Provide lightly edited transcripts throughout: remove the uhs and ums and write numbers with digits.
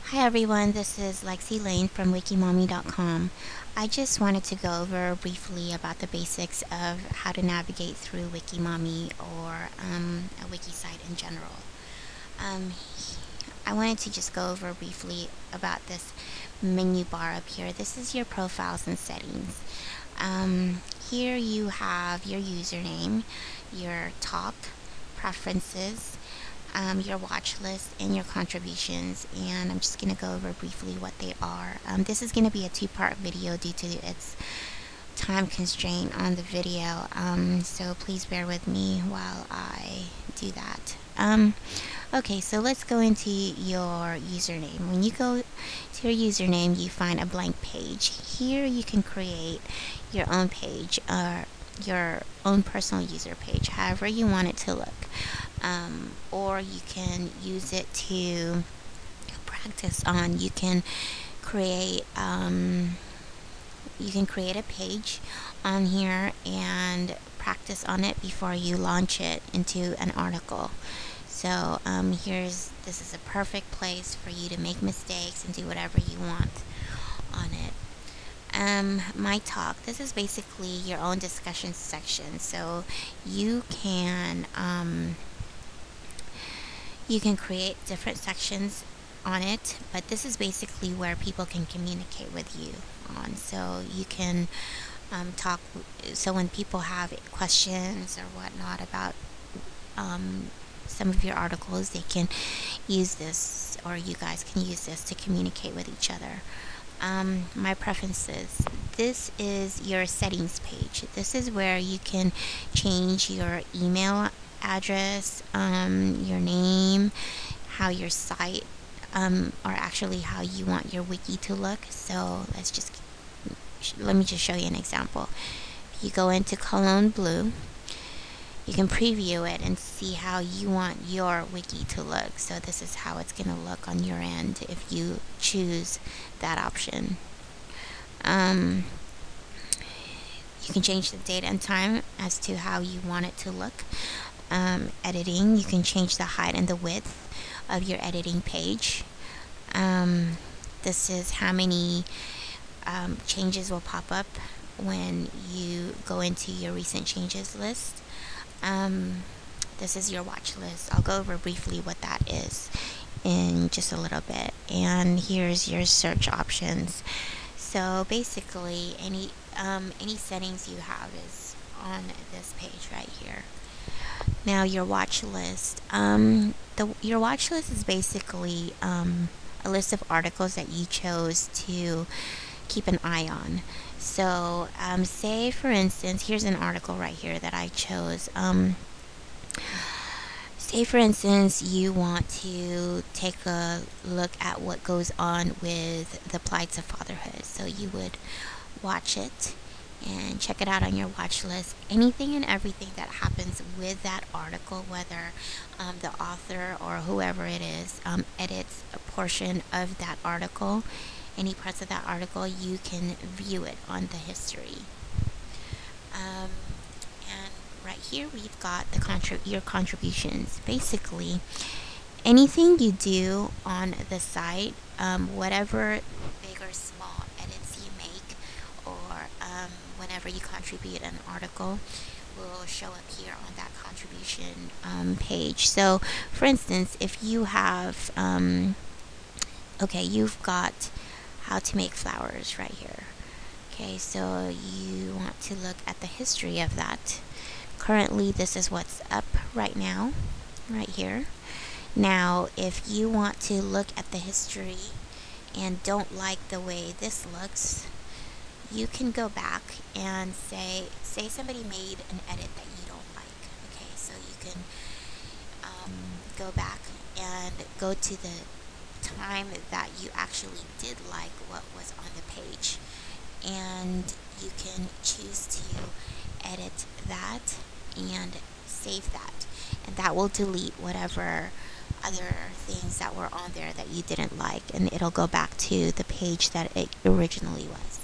Hi everyone, this is Lexi Lane from WikiMommy.com. I just wanted to go over briefly about the basics of how to navigate through WikiMommy or a wiki site in general. Um, I wanted to just go over briefly about this menu bar up here. This is your profiles and settings. Here you have your username, your talk, preferences, your watch list, and your contributions, and I'm just going to go over briefly what they are. This is going to be a two-part video due to its time constraint on the video, so please bear with me while I do that. Okay, so let's go into your username. When you go to your username, you find a blank page. Here you can create your own page or your own personal user page, however you want it to look. Or you can use it to practice on. You can create a page on here and practice on it before you launch it into an article. So this is a perfect place for you to make mistakes and do whatever you want on it. My talk, this is basically your own discussion section. So you can create different sections on it, but this is basically where people can communicate with you on. So you can talk, so when people have questions or whatnot about some of your articles, they can use this, or you guys can use this to communicate with each other. My preferences. This is your settings page. This is where you can change your email address, your name, how your site, or actually how you want your wiki to look. So let me just show you an example. If you go into Cologne Blue, you can preview it and see how you want your wiki to look. So this is how it's going to look on your end if you choose that option. You can change the date and time as to how you want it to look. Editing, you can change the height and the width of your editing page. This is how many changes will pop up when you go into your recent changes list. This is your watch list. I'll go over briefly what that is in just a little bit. And here's your search options. So basically, any settings you have is on this page right here. Now your watch list. Your watch list is basically a list of articles that you chose to keep an eye on. So say for instance, here's an article right here that I chose. Say for instance you want to take a look at what goes on with the plights of fatherhood. So you would watch it and check it out on your watch list. Anything and everything that happens with that article, whether the author or whoever it is edits a portion of that article, any parts of that article, you can view it on the history. And right here we've got your contributions. Basically, anything you do on the site, whatever big or small edits you make, or whenever you contribute an article, will show up here on that contribution page. So, for instance, if you have, you've got how to make flowers right here. Okay, so you want to look at the history of that. Currently, this is what's up right now, right here. Now, if you want to look at the history and don't like the way this looks, you can go back and say somebody made an edit that you don't like. Okay, so you can go back and go to the time that you actually did like what was on the page, and you can choose to edit that and save that, and that will delete whatever other things that were on there that you didn't like, and it'll go back to the page that it originally was.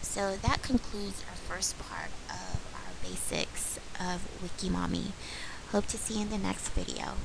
So that concludes our first part of our basics of WikiMommy. Hope to see you in the next video.